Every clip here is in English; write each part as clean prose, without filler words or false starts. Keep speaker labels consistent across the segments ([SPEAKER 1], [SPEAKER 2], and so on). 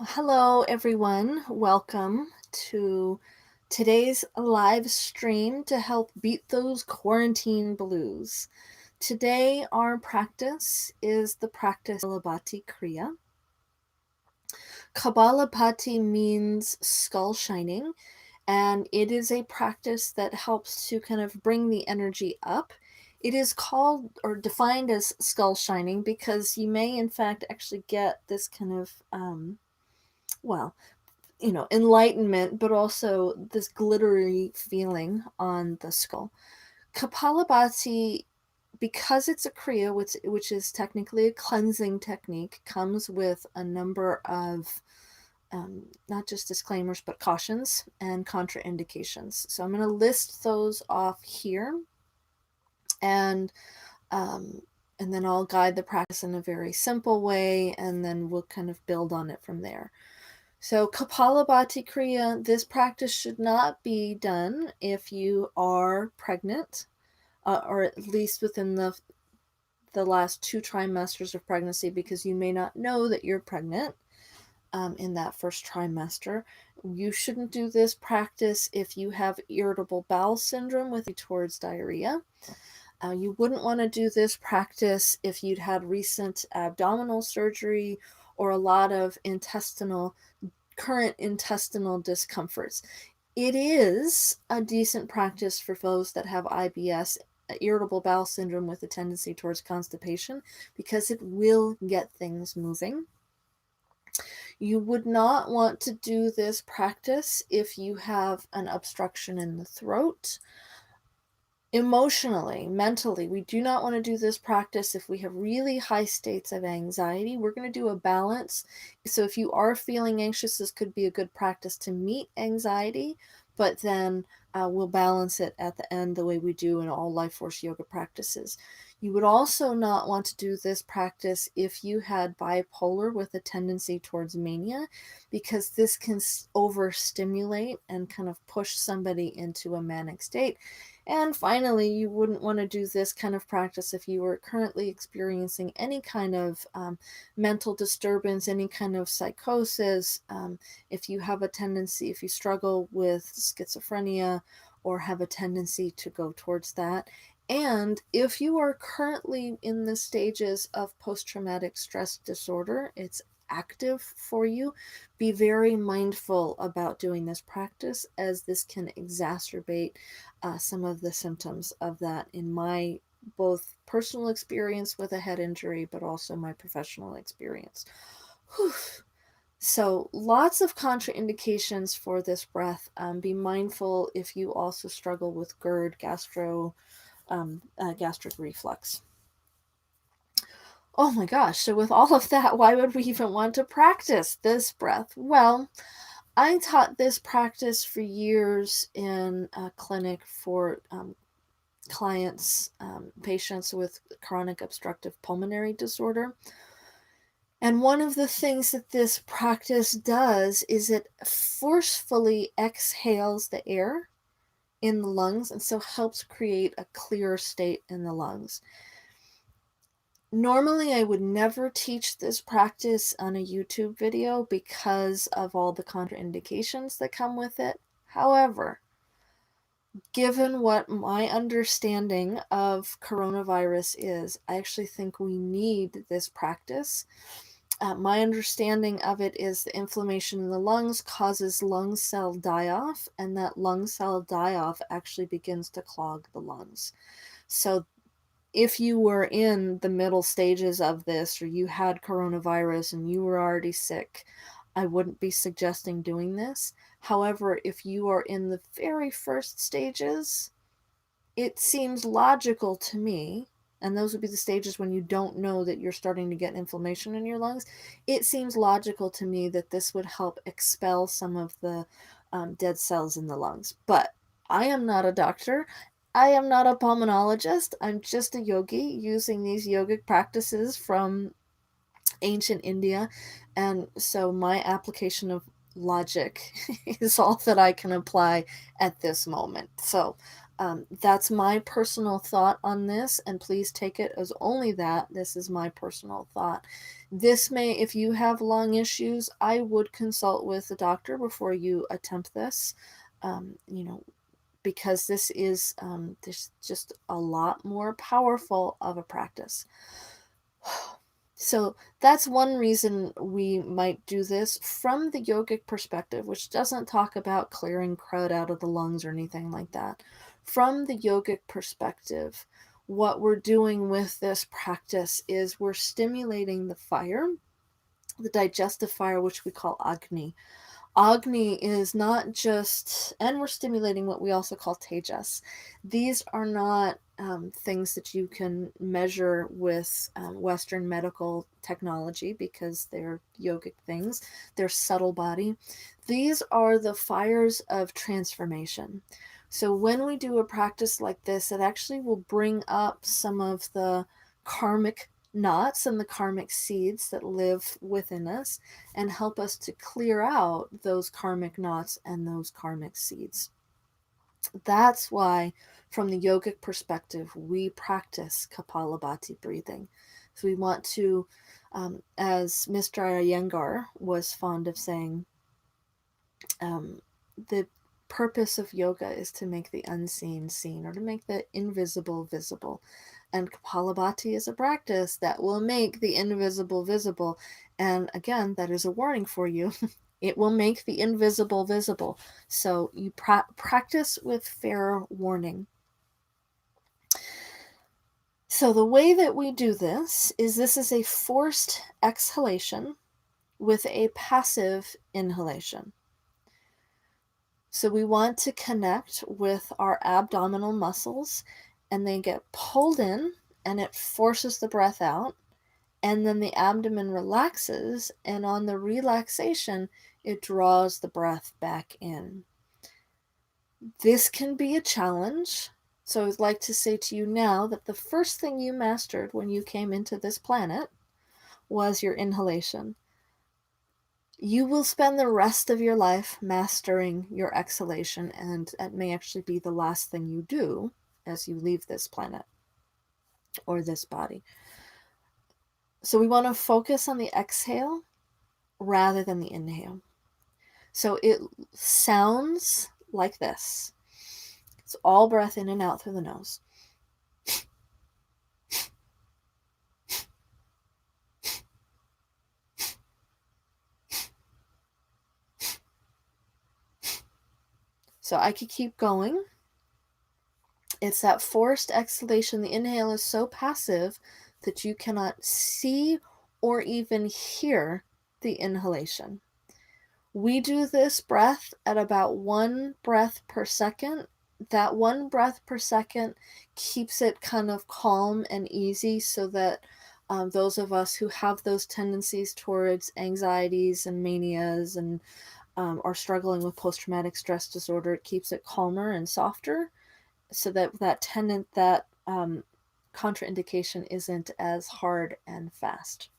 [SPEAKER 1] Hello, everyone. Welcome to today's live stream to help beat those quarantine blues. Today, our practice is the practice Kapalabhati Kriya. Kapalabhati means skull shining, and it is a practice that helps to kind of bring the energy up. It is called or defined as skull shining because you may, in fact, actually get this kind of, well, enlightenment, but also this glittery feeling on the skull. Kapalabhati, because it's a Kriya, which is technically a cleansing technique, comes with a number of not just disclaimers, but cautions and contraindications. So I'm going to list those off here, and um, and then I'll guide the practice in a very simple way, and then we'll kind of build on it from there. So Kapalabhati Kriya, this practice should not be done if you are pregnant, or at least within the last 2 trimesters of pregnancy, because you may not know that you're pregnant in that first trimester. You shouldn't do this practice if you have irritable bowel syndrome with towards diarrhea. You wouldn't want to do this practice if you'd had recent abdominal surgery or a lot of current intestinal discomforts. It is a decent practice for those that have IBS, irritable bowel syndrome with a tendency towards constipation, because it will get things moving. You would not want to do this practice if you have an obstruction in the throat. Emotionally, mentally, we do not want to do this practice if we have really high states of anxiety. We're going to do a balance. So if you are feeling anxious, this could be a good practice to meet anxiety, but then we'll balance it at the end the way we do in all LifeForce yoga practices. You would also not want to do this practice if you had bipolar with a tendency towards mania, because this can overstimulate and kind of push somebody into a manic state. And finally, you wouldn't want to do this kind of practice if you were currently experiencing any kind of mental disturbance, any kind of psychosis, if you have a tendency, if you struggle with schizophrenia or have a tendency to go towards that. And if you are currently in the stages of post-traumatic stress disorder, it's active for you, be very mindful about doing this practice, as this can exacerbate some of the symptoms of that in my both personal experience with a head injury, but also my professional experience. Whew. So lots of contraindications for this breath. Be mindful if you also struggle with GERD, gastric reflux. Oh my gosh, so with all of that, why would we even want to practice this breath? Well, I taught this practice for years in a clinic for clients, patients with chronic obstructive pulmonary disorder. And one of the things that this practice does is it forcefully exhales the air in the lungs, and so helps create a clear state in the lungs. Normally, I would never teach this practice on a YouTube video because of all the contraindications that come with it. However, given what my understanding of coronavirus is, I actually think we need this practice. My understanding of it is the inflammation in the lungs causes lung cell die-off, and that lung cell die-off actually begins to clog the lungs. So if you were in the middle stages of this, or you had coronavirus and you were already sick, I wouldn't be suggesting doing this. However, if you are in the very first stages, it seems logical to me, and those would be the stages when you don't know that you're starting to get inflammation in your lungs. It seems logical to me that this would help expel some of the dead cells in the lungs. But I am not a doctor. I am not a pulmonologist. I'm just a yogi using these yogic practices from ancient India. And so my application of logic is all that I can apply at this moment. So That's my personal thought on this, and please take it as only that. This is my personal thought. This may, if you have lung issues, I would consult with a doctor before you attempt this. You know, because this is there's just a lot more powerful of a practice. So that's one reason we might do this from the yogic perspective, which doesn't talk about clearing crud out of the lungs or anything like that. From the yogic perspective, what we're doing with this practice is we're stimulating the fire, the digestive fire, which we call agni. Agni is not just, and we're stimulating what we also call tejas. These are not things that you can measure with Western medical technology because they're yogic things. They're subtle body. These are the fires of transformation. So when we do a practice like this, it actually will bring up some of the karmic knots and the karmic seeds that live within us and help us to clear out those karmic knots and those karmic seeds. That's why, from the yogic perspective, we practice Kapalabhati breathing. So we want to, as Mr. Iyengar was fond of saying, the purpose of yoga is to make the unseen seen or to make the invisible visible. And Kapalabhati is a practice that will make the invisible visible. And again, that is a warning for you. It will make the invisible visible. So you practice with fair warning. So the way that we do this is a forced exhalation with a passive inhalation. So we want to connect with our abdominal muscles, and they get pulled in and it forces the breath out, and then the abdomen relaxes, and on the relaxation it draws the breath back in. This can be a challenge. So I'd like to say to you now that the first thing you mastered when you came into this planet was your inhalation. You will spend the rest of your life mastering your exhalation, and it may actually be the last thing you do as you leave this planet or this body. So we want to focus on the exhale rather than the inhale. So it sounds like this. It's all breath in and out through the nose. So I could keep going. It's that forced exhalation. The inhale is so passive that you cannot see or even hear the inhalation. We do this breath at about 1 breath per second. That 1 breath per second keeps it kind of calm and easy so that those of us who have those tendencies towards anxieties and manias and are struggling with post-traumatic stress disorder, it keeps it calmer and softer so that that contraindication isn't as hard and fast.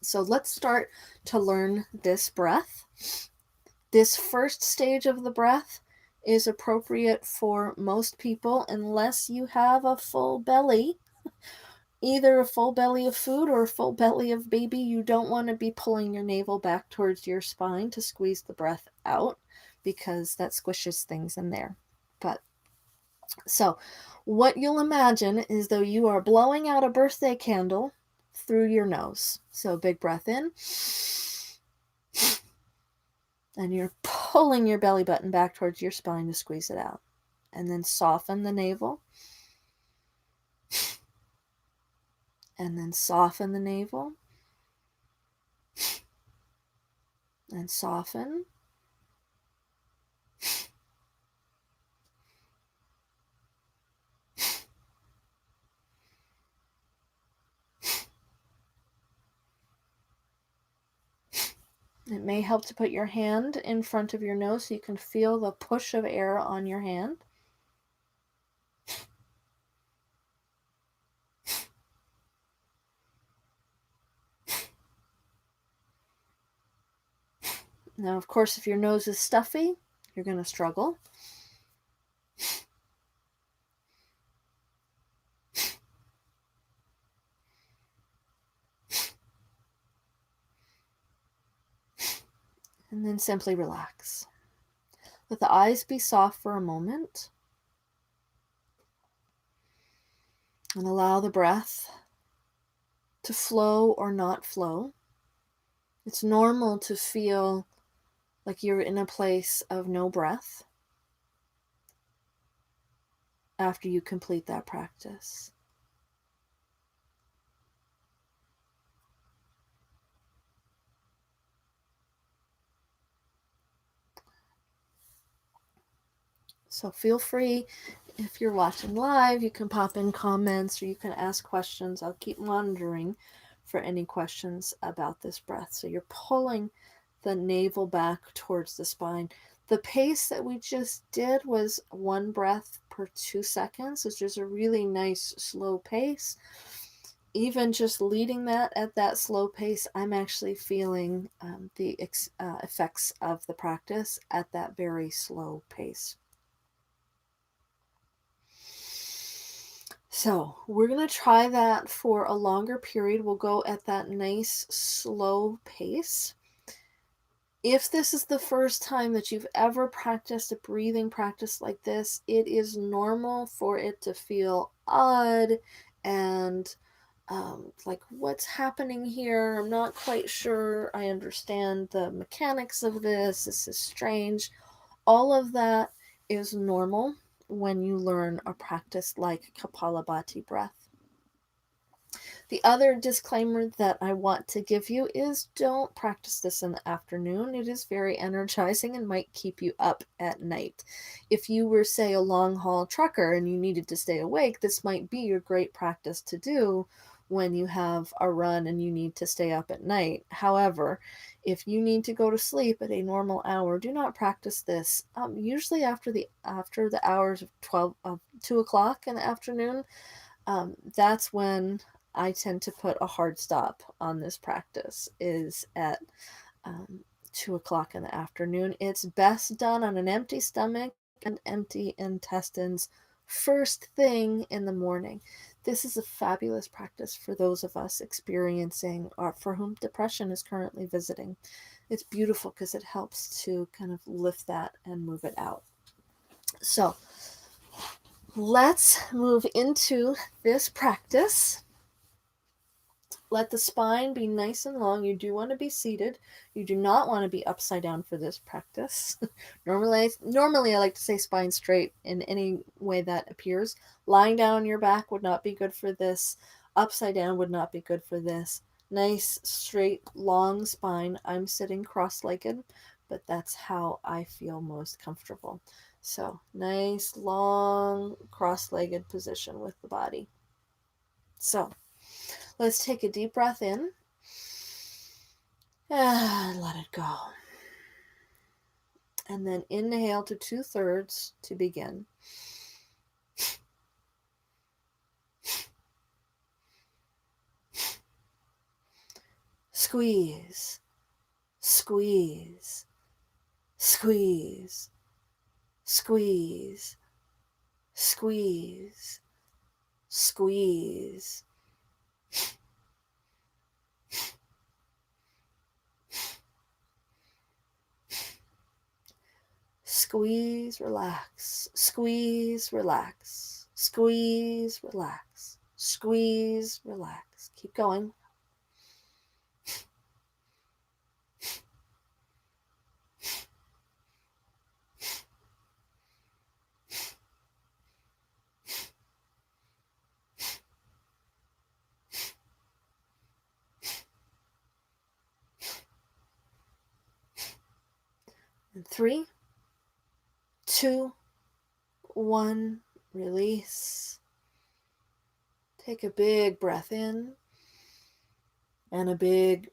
[SPEAKER 1] So let's start to learn this breath. This first stage of the breath is appropriate for most people unless you have a full belly, either a full belly of food or a full belly of baby. You don't want to be pulling your navel back towards your spine to squeeze the breath out because that squishes things in there. But so what you'll imagine is though you are blowing out a birthday candle through your nose. So big breath in. And you're pulling your belly button back towards your spine to squeeze it out. And then soften the navel. And then soften the navel. And soften. It may help to put your hand in front of your nose so you can feel the push of air on your hand. Now, of course, if your nose is stuffy, you're going to struggle. And then simply relax. Let the eyes be soft for a moment. And allow the breath to flow or not flow. It's normal to feel like you're in a place of no breath after you complete that practice. So feel free, if you're watching live, you can pop in comments or you can ask questions. I'll keep monitoring for any questions about this breath. So you're pulling the navel back towards the spine. The pace that we just did was 1 breath per 2 seconds, which is a really nice slow pace. Even just leading that at that slow pace, I'm actually feeling the effects of the practice at that very slow pace. So we're going to try that for a longer period. We'll go at that nice slow pace. If this is the first time that you've ever practiced a breathing practice like this, it is normal for it to feel odd and like, what's happening here? I'm not quite sure I understand the mechanics of this. This is strange. All of that is normal when you learn a practice like Kapalabhati breath. The other disclaimer that I want to give you is don't practice this in the afternoon. It is very energizing and might keep you up at night. If you were, say, a long haul trucker and you needed to stay awake, this might be your great practice to do when you have a run and you need to stay up at night. However, if you need to go to sleep at a normal hour, do not practice this. Usually after the hours of 2 o'clock in the afternoon, that's when I tend to put a hard stop on this practice, is at 2 o'clock in the afternoon. It's best done on an empty stomach and empty intestines first thing in the morning. This is a fabulous practice for those of us experiencing, or for whom depression is currently visiting. It's beautiful because it helps to kind of lift that and move it out. So let's move into this practice. Let the spine be nice and long. You do want to be seated. You do not want to be upside down for this practice. Normally I like to say spine straight in any way that appears. Lying down on your back would not be good for this. Upside down would not be good for this. Nice, straight, long spine. I'm sitting cross-legged, but that's how I feel most comfortable. So, nice, long, cross-legged position with the body. So, let's take a deep breath in and let it go. And then inhale to 2/3 to begin. Squeeze, squeeze, squeeze, squeeze, squeeze, squeeze. Squeeze, relax, squeeze, relax, squeeze, relax, squeeze, relax. Keep going. And 3, 2, 1, release. Take a big breath in and a big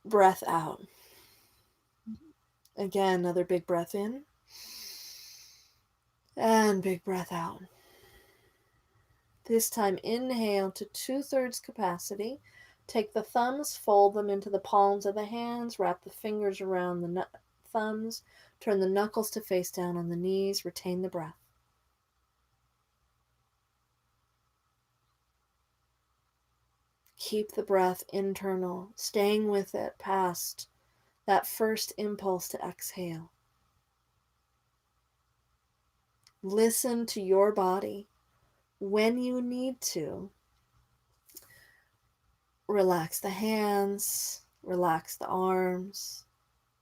[SPEAKER 1] breath out. Again, another big breath in and big breath out. This time, inhale to 2/3 capacity. Take the thumbs, fold them into the palms of the hands, wrap the fingers around the thumbs, turn the knuckles to face down on the knees, retain the breath. Keep the breath internal, staying with it past that first impulse to exhale. Listen to your body. When you need to, relax the hands, relax the arms,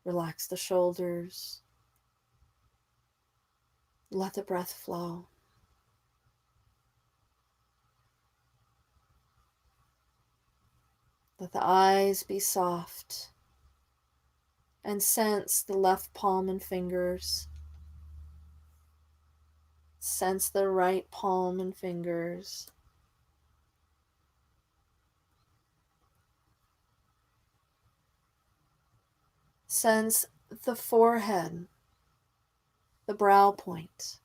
[SPEAKER 1] relax the shoulders. Let the breath flow. Let the eyes be soft and sense the left palm and fingers. Sense the right palm and fingers. Sense the forehead, the brow point.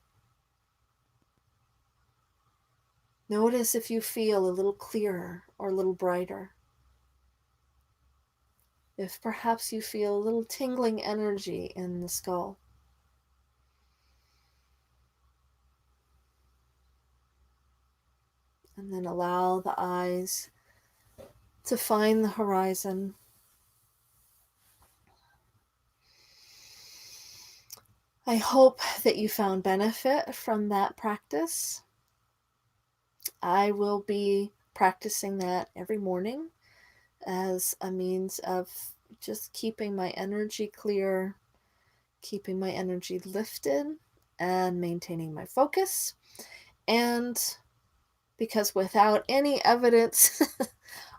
[SPEAKER 1] Notice if you feel a little clearer or a little brighter. If perhaps you feel a little tingling energy in the skull. And then allow the eyes to find the horizon. I hope that you found benefit from that practice. I will be practicing that every morning as a means of just keeping my energy clear, keeping my energy lifted, and maintaining my focus. And because without any evidence,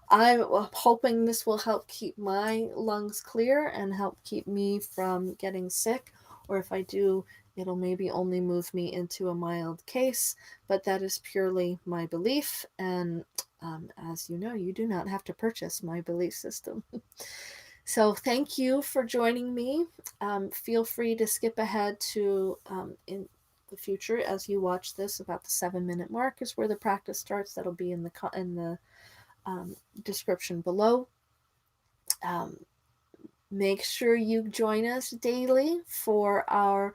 [SPEAKER 1] I'm hoping this will help keep my lungs clear and help keep me from getting sick. Or if I do, it'll maybe only move me into a mild case. But that is purely my belief. And as you know, you do not have to purchase my belief system. So thank you for joining me. Feel free to skip ahead to in the future as you watch this. About the 7-minute mark is where the practice starts. That'll be in the description below. Make sure you join us daily for our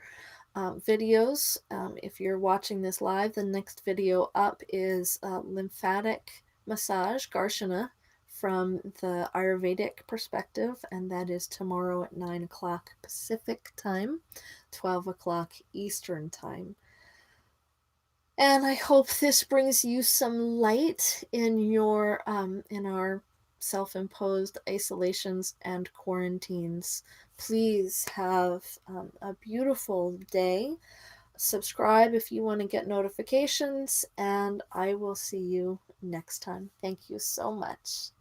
[SPEAKER 1] videos. If you're watching this live, the next video up is lymphatic massage, Garshana, from the Ayurvedic perspective, and that is tomorrow at 9 o'clock Pacific time, 12 o'clock Eastern time. And I hope this brings you some light in your in our self-imposed isolations and quarantines. Please have a beautiful day. Subscribe if you want to get notifications, and I will see you next time. Thank you so much.